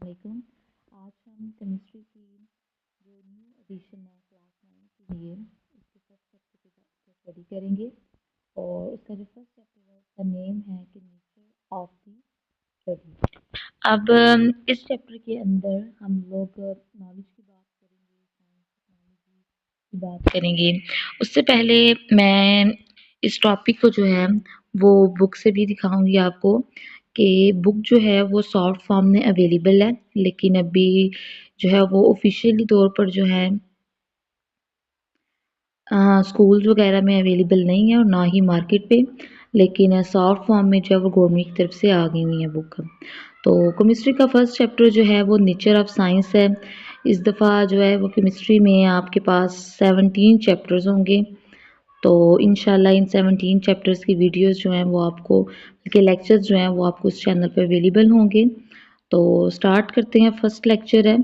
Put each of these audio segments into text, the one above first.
वालेकुम। आज हम केमिस्ट्री की जो न्यू एडिशन है क्लास 9 के लिए उसके फर्स्ट चैप्टर की स्टडी करेंगे और उसका जो फर्स्ट चैप्टर है उसका नेम है कि नेचर ऑफ द स्टडी। अब इस चैप्टर के अंदर हम लोग नॉलेज की बात करेंगे, साइंस टेक्नोलॉजी की बात करेंगे। उससे पहले मैं इस टॉपिक को जो है वो बुक से भी दिखाऊंगी आपको कि बुक जो है वो सॉफ्ट फॉर्म में अवेलेबल है, लेकिन अभी जो है वो ऑफिशियली तौर पर जो है स्कूल्स वगैरह में अवेलेबल नहीं है और ना ही मार्केट पे, लेकिन सॉफ्ट फॉर्म में जो है वो गवर्नमेंट की तरफ से आ गई हुई है बुक। तो केमिस्ट्री का फर्स्ट चैप्टर जो है वो नेचर ऑफ साइंस है। इस दफ़ा जो है वो केमिस्ट्री में आपके पास 17 चैप्टर्स होंगे। तो इंशाल्लाह इन 17 चैप्टर्स की वीडियोस जो हैं वो आपको के लेक्चर्स जो हैं वो आपको इस चैनल पर अवेलेबल होंगे। तो स्टार्ट करते हैं। फर्स्ट लेक्चर है।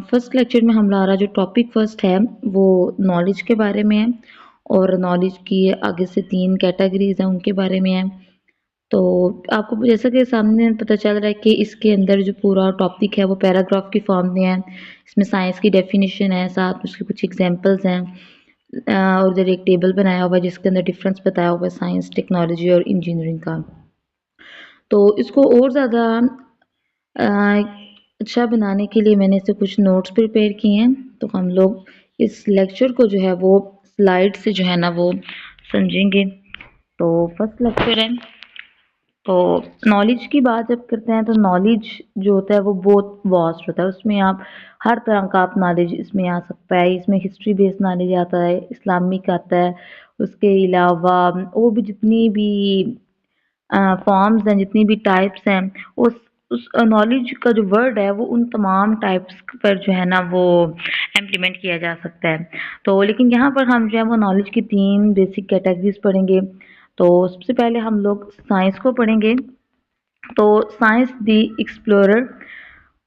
फर्स्ट लेक्चर में हमारा जो टॉपिक फर्स्ट है वो नॉलेज के बारे में है और नॉलेज की आगे से 3 कैटेगरीज हैं उनके बारे में है। तो आपको जैसा कि सामने पता चल रहा है कि इसके अंदर जो पूरा टॉपिक है वो पैराग्राफ की फॉर्म में है। इसमें साइंस की डेफिनेशन है, साथ में उसके कुछ एग्जांपल्स हैं और उधर एक टेबल बनाया हुआ है जिसके अंदर डिफरेंस बताया हुआ है साइंस, टेक्नोलॉजी और इंजीनियरिंग का। तो इसको और ज़्यादा अच्छा बनाने के लिए मैंने इससे कुछ नोट्स प्रिपेयर किए हैं। तो हम लोग इस लेक्चर को जो है वो स्लाइड से जो है ना वो समझेंगे। तो फर्स्ट लेक्चर है। तो नॉलेज की बात जब करते हैं तो नॉलेज जो होता है वो बहुत वास्ट होता है। उसमें आप हर तरह का आप नॉलेज इसमें आ सकता है। इसमें हिस्ट्री बेस्ड नॉलेज आता है, इस्लामिक आता है, उसके अलावा और भी जितनी भी फॉर्म्स हैं, जितनी भी टाइप्स हैं, उस नॉलेज का जो वर्ड है वो उन तमाम टाइप्स पर जो है ना वो इम्प्लीमेंट किया जा सकता है। तो लेकिन यहाँ पर हम जो है वो नॉलेज की 3 बेसिक कैटेगरीज पढ़ेंगे। तो सबसे पहले हम लोग साइंस को पढ़ेंगे। तो science the explorer.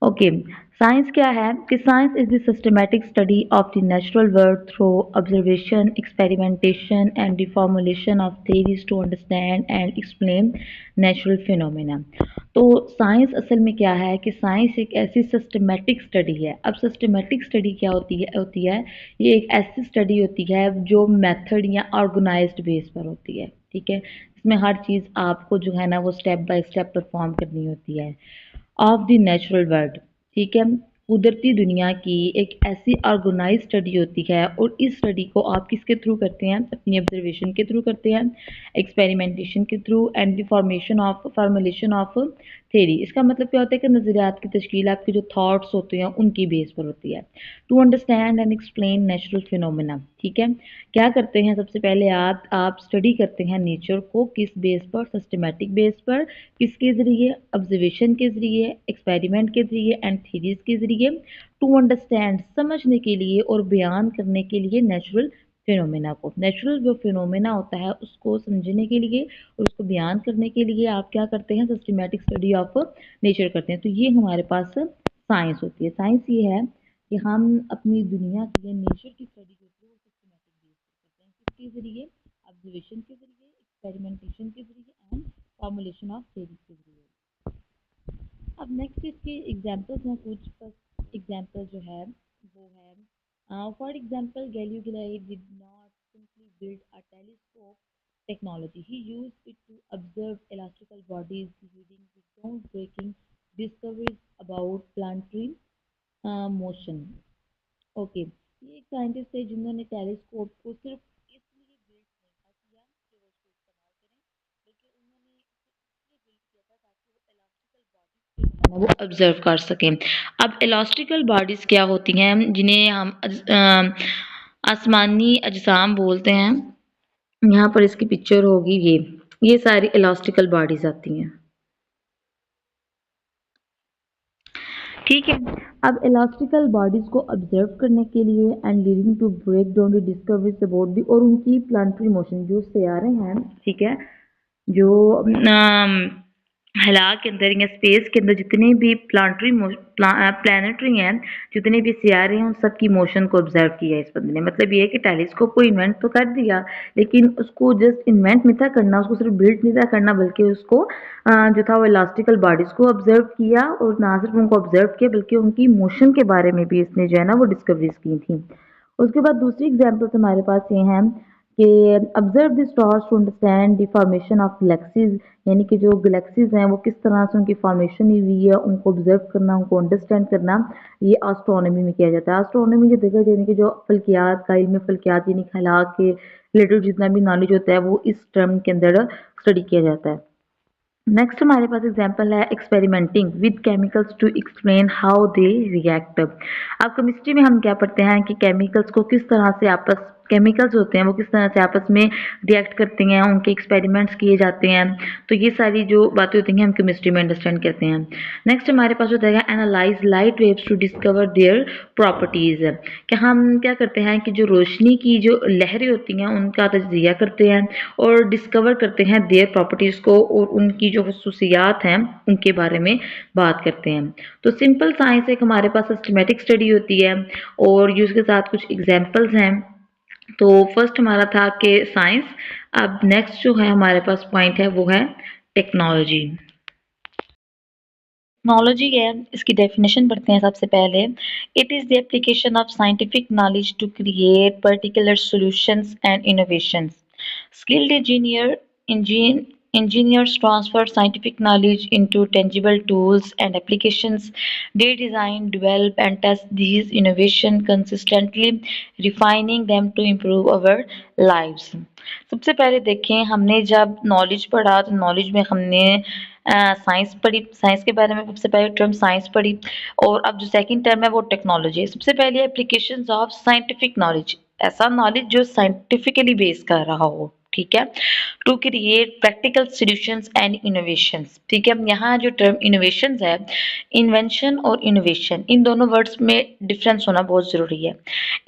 Okay, science क्या है कि science is the systematic study of the natural world through observation, experimentation and the formulation of theories to understand and explain natural phenomena. तो साइंस असल में क्या है कि साइंस एक ऐसी सिस्टमैटिक स्टडी है। अब सिस्टमैटिक स्टडी क्या होती है, ये एक ऐसी स्टडी होती है जो मेथड या ऑर्गेनाइज्ड बेस पर होती है। ठीक है, इसमें हर चीज़ आपको जो है ना वो स्टेप बाय स्टेप परफॉर्म करनी होती है। ऑफ द नेचुरल वर्ल्ड, ठीक है, कुदरती दुनिया की एक ऐसी ऑर्गेनाइज स्टडी होती है और इस स्टडी को आप किसके थ्रू करते हैं, अपनी ऑब्जर्वेशन के थ्रू करते हैं, एक्सपेरिमेंटेशन के through and the formulation of theory. इसका मतलब क्या होता है कि नज़रियात की तश्कील आपके जो थॉट्स होते हैं उनकी बेस पर होती है। To understand and explain natural phenomena, ठीक है, क्या करते हैं सबसे पहले आप स्टडी करते हैं नेचर को किस बेस पर, सिस्टमेटिक बेस पर, किसके ज़रिए, ऑब्जर्वेशन के ज़रिए, एक्सपेरिमेंट के ज़रिए एंड थीरीज के ज़रिए। टू अंडरस्टैंड समझने के लिए और बयान करने के लिए नेचुरल फिनोमेना को, नेचुरल जो फिनोमेना होता है उसको समझने के लिए और उसको बयान करने के लिए आप क्या करते हैं, सिस्टमेटिक स्टडी ऑफ नेचर करते हैं। तो ये हमारे पास साइंस होती है। साइंस ये है कि हम अपनी दुनिया की नेचर की स्टडी जो होती है वो सिस्टमेटिक बेस पर करते हैं। किसके ज़रिए, ऑब्जर्वेशन के ज़रिए, एक्सपेरिमेंटेशन के ज़रिए एंड फॉर्मुलेशन ऑफ थ्योरीज के ज़रिए। अब नेक्स्ट इसके एग्जांपल्स हैं कुछ। फर्स्ट एग्जांपल जो है वो है for example Galileo Galilei did not simply build a telescope technology. He used it to observe elastical bodies, leading to groundbreaking discoveries about planetary motion. Okay, ये एक साइंटिस्ट है जिन्होंने टेलीस्कोप को सिर्फ इसलिए बिल्ड नहीं था किया कि वो उसको इस्तेमाल करें, लेकिन उन्होंने इसे इसलिए बिल्ड किया था ताकि वो इलास्टिकल बॉडीज को जो है ना वो ऑब्जर्व कर सकें। अब इलास्टिकल बॉडीज क्या होती हैं, जिन्हें हम आसमानी अजसाम बोलते हैं। यहाँ पर इसकी पिक्चर होगी, ये सारी इलास्टिकल बॉडीज आती हैं। ठीक है, अब इलास्टिकल बॉडीज को ऑब्जर्व करने के लिए and leading to break down the discoveries about the और उनकी प्लानिटरी मोशन, जो सियारे हैं, ठीक है, जो हला के अंदर या स्पेस के अंदर जितने भी प्लानिटरी हैं, जितने भी सियारे हैं, उन सब की मोशन को ऑब्जर्व किया है इस बंदे ने। मतलब ये है कि टेलीस्कोप को इन्वेंट तो कर दिया, लेकिन उसको जस्ट इन्वेंट नहीं था करना, उसको सिर्फ बिल्ड नहीं था करना, बल्कि उसको जो था वो इलास्टिकल बॉडीज को ऑब्जर्व किया, और ना सिर्फ उनको ऑब्जर्व किया बल्कि उनकी मोशन के बारे में भी इसने जो है ना वो डिस्कवरीज की थी। उसके बाद दूसरी एग्जाम्पल्स हमारे पास ये हैं कि observe the stars to understand the formation of galaxies, यानी कि जो गैलेक्सीज हैं वो किस तरह से उनकी फॉर्मेशन हुई है, उनको ऑब्जर्व करना, उनको अंडरस्टैंड करना, ये एस्ट्रोनॉमी में किया जाता है। एस्ट्रोनॉमी जो देखा यानी कि जो फल्कियात का इल्म फल्कियात यानी ख्याल के रिलेटेड जितना भी नॉलेज होता है वो इस टर्म के अंदर स्टडी किया जाता है। नेक्स्ट हमारे पास एग्जांपल है experimenting with chemicals to explain how they react. अब केमिस्ट्री में हम क्या पढ़ते हैं कि केमिकल्स को किस तरह से आपस केमिकल्स होते हैं वो किस तरह से आपस में रिएक्ट करते हैं, उनके एक्सपेरिमेंट्स किए जाते हैं। तो ये सारी जो बातें होती हैं हम केमिस्ट्री में अंडरस्टैंड करते हैं। नेक्स्ट हमारे पास होता है analyse light waves to discover their properties, कि हम क्या करते हैं कि जो रोशनी की जो लहरें होती हैं उनका तजिया करते हैं और डिस्कवर करते हैं देयर प्रॉपर्टीज़ को, और उनकी जो खसूसियात हैं उनके बारे में बात करते हैं। तो सिंपल साइंस एक हमारे पास सिस्टमेटिक स्टडी होती है, और ये उसके साथ कुछ एग्जांपल्स हैं। तो फर्स्ट हमारा था कि साइंस। अब नेक्स्ट जो है हमारे पास पॉइंट है वो है टेक्नोलॉजी। टेक्नोलॉजी है, इसकी डेफिनेशन पढ़ते हैं सबसे पहले। It is the application of scientific knowledge to create particular solutions and innovations. Skilled engineers transfer scientific knowledge into tangible tools and applications. They design, develop, and test these innovations consistently, refining them to improve our lives. सबसे पहले देखें, हमने जब knowledge पढ़ा तो knowledge में हमने science पढ़ी, साइंस के बारे में सबसे पहले टर्म साइंस पढ़ी, और अब जो सेकंड टर्म है वो टेक्नोलॉजी है। सबसे पहले एप्लीकेशंस ऑफ साइंटिफिक नॉलेज, ऐसा नॉलेज जो साइंटिफिकली बेस कर रहा हो, ठीक है। To create practical solutions and innovations, ठीक है। यहाँ जो टर्म इनोवेशंस है, इन्वेंशन और इनोवेशन, इन दोनों वर्ड्स में डिफरेंस होना बहुत ज़रूरी है।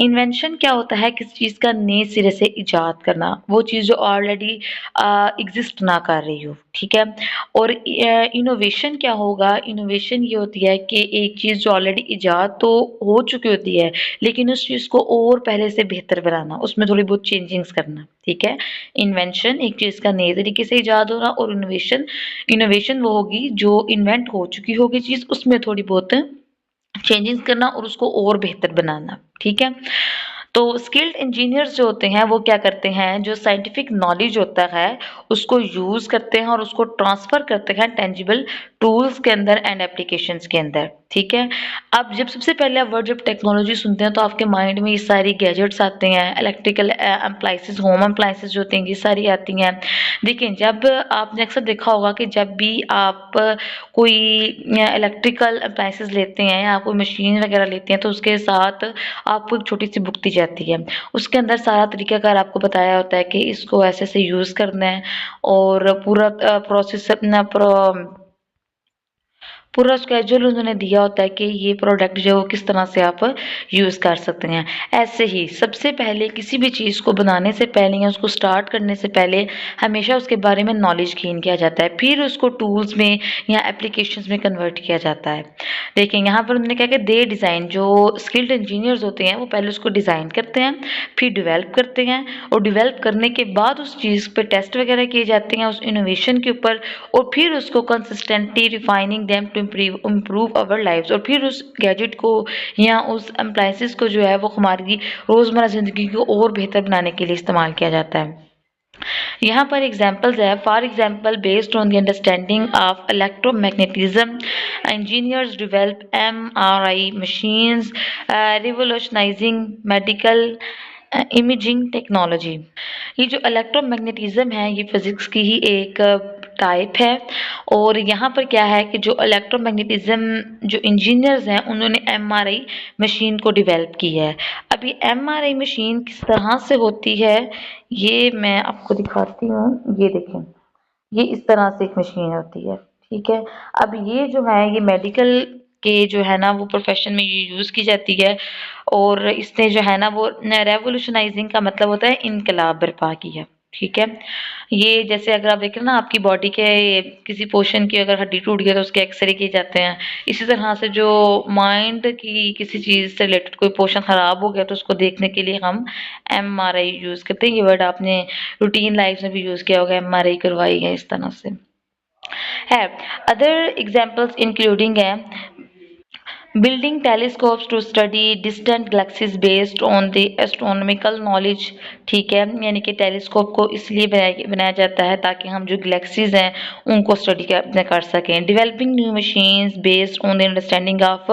इन्वेंशन क्या होता है, किसी चीज़ का नए सिरे से इजाद करना, वो चीज़ जो ऑलरेडी एग्जिस्ट ना कर रही हो, ठीक है। और इनोवेशन क्या होगा, इनोवेशन ये होती है कि एक चीज़ जो ऑलरेडी इजाद तो हो चुकी होती है, लेकिन उस चीज़ को और पहले से बेहतर बनाना, उसमें थोड़ी बहुत चेंजिंग्स करना, ठीक है। इन्वेंशन एक चीज़ का नए तरीके से इजाद होना, और इनोवेशन, इनोवेशन वो होगी जो इन्वेंट हो चुकी होगी चीज़, उसमें थोड़ी बहुत चेंजेस करना और उसको और बेहतर बनाना, ठीक है। तो स्किल्ड इंजीनियर्स जो होते हैं वो क्या करते हैं, जो साइंटिफिक नॉलेज होता है उसको यूज़ करते हैं और उसको ट्रांसफ़र करते हैं टेंजिबल टूल्स के अंदर एंड एप्लीकेशंस के अंदर, ठीक है। अब जब सबसे पहले आप वर्ड जब टेक्नोलॉजी सुनते हैं तो आपके माइंड में ये सारी गैजेट्स आते हैं, इलेक्ट्रिकल अप्लाइंसेस, होम अप्लाइंसेस जो होती हैं ये सारी आती हैं। देखिए, जब आपने अक्सर देखा होगा कि जब भी आप कोई इलेक्ट्रिकल अप्लाइंसेस लेते हैं या कोई मशीन वगैरह लेते हैं तो उसके साथ आपको एक छोटी सी बुक दी जाती है। उसके अंदर सारा तरीकाकार आपको बताया होता है कि इसको ऐसे ऐसे यूज़ करना है, और पूरा प्रोसेस अपना पूरा स्केड्यूल उन्होंने दिया होता है कि ये प्रोडक्ट जो है वो किस तरह से आप यूज़ कर सकते हैं। ऐसे ही सबसे पहले किसी भी चीज़ को बनाने से पहले या उसको स्टार्ट करने से पहले हमेशा उसके बारे में नॉलेज गेन किया जाता है, फिर उसको टूल्स में या एप्लीकेशंस में कन्वर्ट किया जाता है। देखिए, यहाँ पर उन्होंने कहा कि दे डिज़ाइन, जो स्किल्ड इंजीनियर्स होते हैं वो पहले उसको डिज़ाइन करते हैं, फिर डेवलप करते हैं, और डेवलप करने के बाद उस चीज़ पे टेस्ट वगैरह किए जाते हैं उस इनोवेशन के ऊपर, और फिर उसको consistently refining them to improve our lives, और फिर उस गैजेट को या उस अप्लायंसेस को जो है वो हमारी रोज़मर्रा ज़िंदगी को और बेहतर बनाने के लिए इस्तेमाल किया जाता है। यहाँ पर एग्जाम्पल्स है, for example based on the understanding of electromagnetism, engineers develop MRI machines, revolutionising medical imaging technology. ये जो इलेक्ट्रोमैग्नेटिज्म है ये फिजिक्स की ही एक टाइप है, और यहाँ पर क्या है कि जो इलेक्ट्रोमैग्नेटिज्म जो इंजीनियर्स हैं उन्होंने MRI मशीन को डेवलप की है। अब ये MRI मशीन किस तरह से होती है ये मैं आपको दिखाती हूँ। ये देखें, ये इस तरह से एक मशीन होती है, ठीक है। अब ये जो है ये मेडिकल के जो है ना वो प्रोफेशन में ये यूज़ की जाती है, और इसने जो है ना वो रेवोल्यूशनाइजिंग का मतलब होता है इनकलाब बर्पा किया, ठीक है। ये जैसे अगर आप देखें ना आपकी बॉडी के किसी पोर्शन की अगर हड्डी टूट गई तो उसके एक्सरे किए जाते हैं। इसी तरह से जो माइंड की किसी चीज़ से रिलेटेड कोई पोर्शन खराब हो गया तो उसको देखने के लिए हम एमआरआई यूज़ करते हैं। ये वर्ड आपने रूटीन लाइफ में भी यूज़ किया होगा, एमआरआई करवाई है इस तरह से। है अदर एग्जांपल्स इंक्लूडिंग है building telescopes to study distant galaxies based on the astronomical knowledge। ठीक है, यानी कि टेलीस्कोप को इसलिए बनाया जाता है ताकि हम जो गैलेक्सीज हैं उनको स्टडी कर सकें। Developing new machines based on the understanding of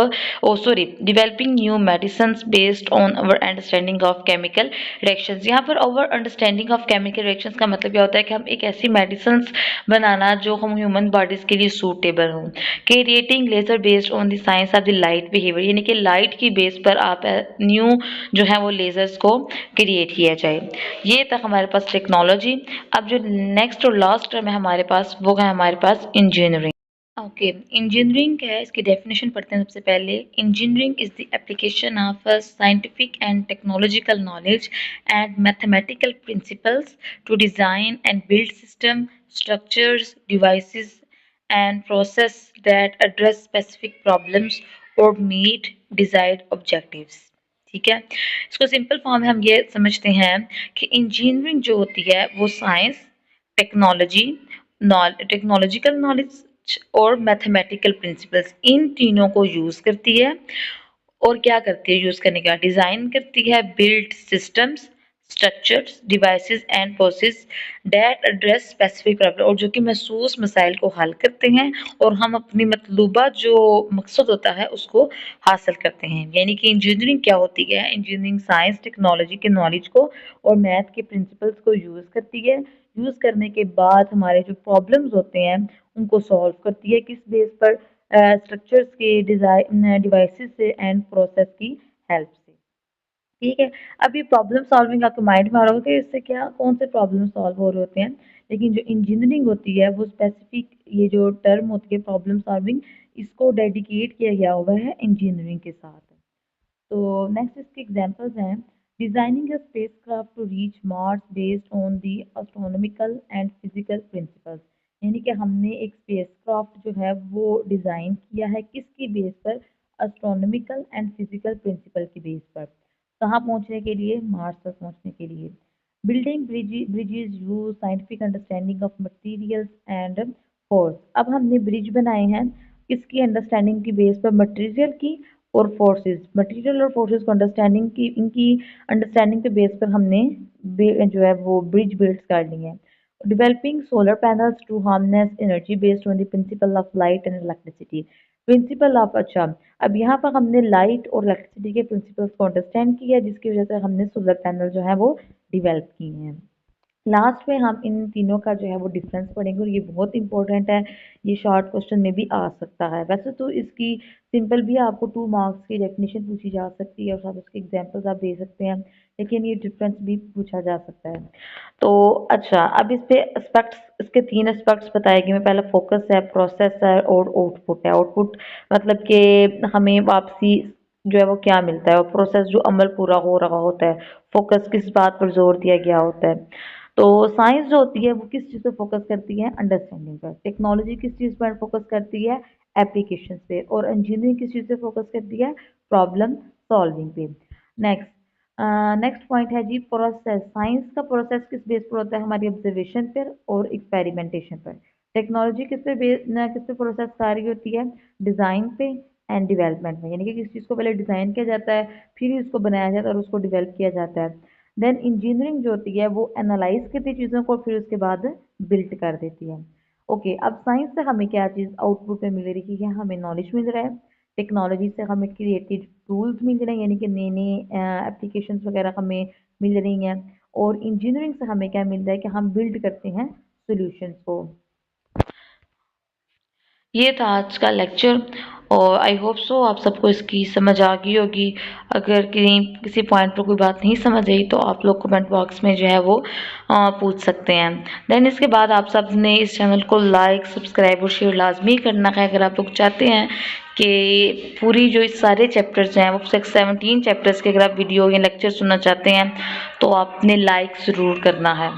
developing new medicines based on our understanding of chemical reactions. यहाँ पर over understanding of chemical reactions का मतलब क्या होता है कि हम एक ऐसी मेडिसिन्स बनाना जो हम ह्यूमन बॉडीज के लिए सूटेबल हों। Creating laser based on the science of the light behaviour, यानी कि लाइट की बेस पर आप न्यू जो है वो लेजर्स को क्रिएट किया जाए। ये तक हमारे पास टेक्नोलॉजी। अब जो नेक्स्ट और लास्ट टर्म है हमारे पास वो है हमारे पास इंजीनियरिंग। ओके, इंजीनियरिंग क्या है इसकी डेफिनेशन पढ़ते हैं सबसे पहले। Engineering is the application of scientific and technological knowledge and mathematical principles to design and build system structures devices and process that address specific problems or meet desired objectives। ठीक है, इसको सिंपल फॉर्म में हम ये समझते हैं कि engineering जो होती है वो साइंस, टेक्नोलॉजी, टेक्नोलॉजिकल नॉलेज और मैथमेटिकल प्रिंसिपल्स इन तीनों को यूज करती है। और क्या करती है यूज करने के बाद? डिजाइन करती है build systems structures devices and process that address specific problem, और जो कि महसूस मसाइल को हल करते हैं और हम अपनी मतलूबा जो मकसद होता है उसको हासिल करते हैं। यानी कि इंजीनियरिंग क्या होती है? इंजीनियरिंग साइंस टेक्नोलॉजी के नॉलेज को और मैथ के प्रिंसिपल्स को यूज करती है। यूज करने के बाद हमारे जो प्रॉब्लम्स होते हैं उनको सॉल्व करती है। किस बेस पर? स्ट्रक्चर्स के डिजाइन डिवाइसेस से एंड प्रोसेस की हेल्प से। ठीक है, अब ये प्रॉब्लम सॉल्विंग आपके माइंड में आ रहा होगा कि इससे क्या कौन से प्रॉब्लम सॉल्व हो रहे होते हैं, लेकिन जो इंजीनियरिंग होती है वो स्पेसिफिक ये जो टर्म होती है प्रॉब्लम सॉल्विंग, इसको डेडिकेट किया गया हुआ है इंजीनियरिंग के साथ। तो नेक्स्ट इसके एग्जांपल्स हैं designing a spacecraft to reach Mars based on the astronomical and physical principles, यानी कि हमने एक स्पेसक्राफ्ट जो है वो डिज़ाइन किया है किसकी बेस पर? एस्ट्रोनॉमिकल एंड फिजिकल प्रिंसिपल की बेस पर। कहाँ पहुँचने के लिए? मार्स तक पहुँचने के लिए। Building bridges use scientific understanding of materials and force. अब हमने ब्रिज बनाए हैं किसकी अंडरस्टैंडिंग की बेस पर? मटेरियल की और फोर्सेस। मटेरियल और फोर्सेस को अंडरस्टैंडिंग की इनकी अंडरस्टैंडिंग के बेस पर हमने जो है वो ब्रिज बिल्ड कर ली है। Developing solar panels to harness energy based on the principle of light and electricity. Principle of, अच्छा, अब यहाँ पर हमने लाइट और इलेक्ट्रिसिटी के प्रिंसिपल्स को अंडरस्टैंड किया जिसकी वजह से हमने सोलर पैनल जो है वो डेवलप किए हैं। लास्ट में हम इन तीनों का जो है वो डिफरेंस पढ़ेंगे और ये बहुत इंपॉर्टेंट है, ये शॉर्ट क्वेश्चन में भी आ सकता है। वैसे तो इसकी सिंपल भी आपको 2 मार्क्स की डेफिनेशन पूछी जा सकती है और साथ उसके एग्जांपल्स आप दे सकते हैं, लेकिन ये डिफरेंस भी पूछा जा सकता है। तो अच्छा, अब इस पे एस्पेक्ट्स, इसके 3 एस्पेक्ट्स बताएगी मैं। पहला फोकस है, प्रोसेस है और आउटपुट है। आउटपुट मतलब कि हमें वापसी जो है वो क्या मिलता है, और प्रोसेस जो अमल पूरा हो रहा होता है। फोकस किस बात पर जोर दिया गया होता है। तो साइंस जो होती है वो किस चीज़ पे फोकस करती है? अंडरस्टैंडिंग पर। टेक्नोलॉजी किस चीज़ पर फोकस करती है? एप्लीकेशन पे। और इंजीनियरिंग किस चीज़ पे फोकस करती है? प्रॉब्लम सॉल्विंग पे। नेक्स्ट नेक्स्ट पॉइंट है जी प्रोसेस। साइंस का प्रोसेस किस बेस पर होता है? हमारी ऑब्जर्वेशन पर और एक्सपेरिमेंटेशन पर। टेक्नोलॉजी किस पे प्रोसेस कार्य होती है? डिज़ाइन पे एंड डेवलपमेंट में, यानी कि किस चीज़ को पहले डिज़ाइन किया जाता है फिर उसको बनाया जाता है और उसको डेवलप किया जाता है। देन इंजीनियरिंग जो होती है वो एनालाइज करती है चीज़ों को फिर उसके बाद बिल्ड कर देती है। ओके, अब साइंस से हमें क्या चीज़ आउटपुट में मिल रही है? हमें नॉलेज मिल रहा है। टेक्नोलॉजी से हमें क्रिएटिव टूल्स मिल रहे हैं, यानी कि नए नए एप्लीकेशंस वगैरह हमें मिल रही हैं। और इंजीनियरिंग से हमें क्या मिल रहा है कि हम बिल्ड करते हैं सॉल्यूशंस को। ये था आज का लेक्चर और आई होप सो आप सबको इसकी समझ आ गई होगी। अगर कहीं किसी पॉइंट पर कोई बात नहीं समझ आई तो आप लोग कमेंट बॉक्स में जो है वो पूछ सकते हैं। देन इसके बाद आप सब ने इस चैनल को लाइक सब्सक्राइब और शेयर लाजमी करना है अगर आप लोग चाहते हैं कि पूरी जो इस सारे चैप्टर्स हैं वो 17 चैप्टर्स के अगर आप वीडियो या लेक्चर सुनना चाहते हैं तो आपने लाइक ज़रूर करना है।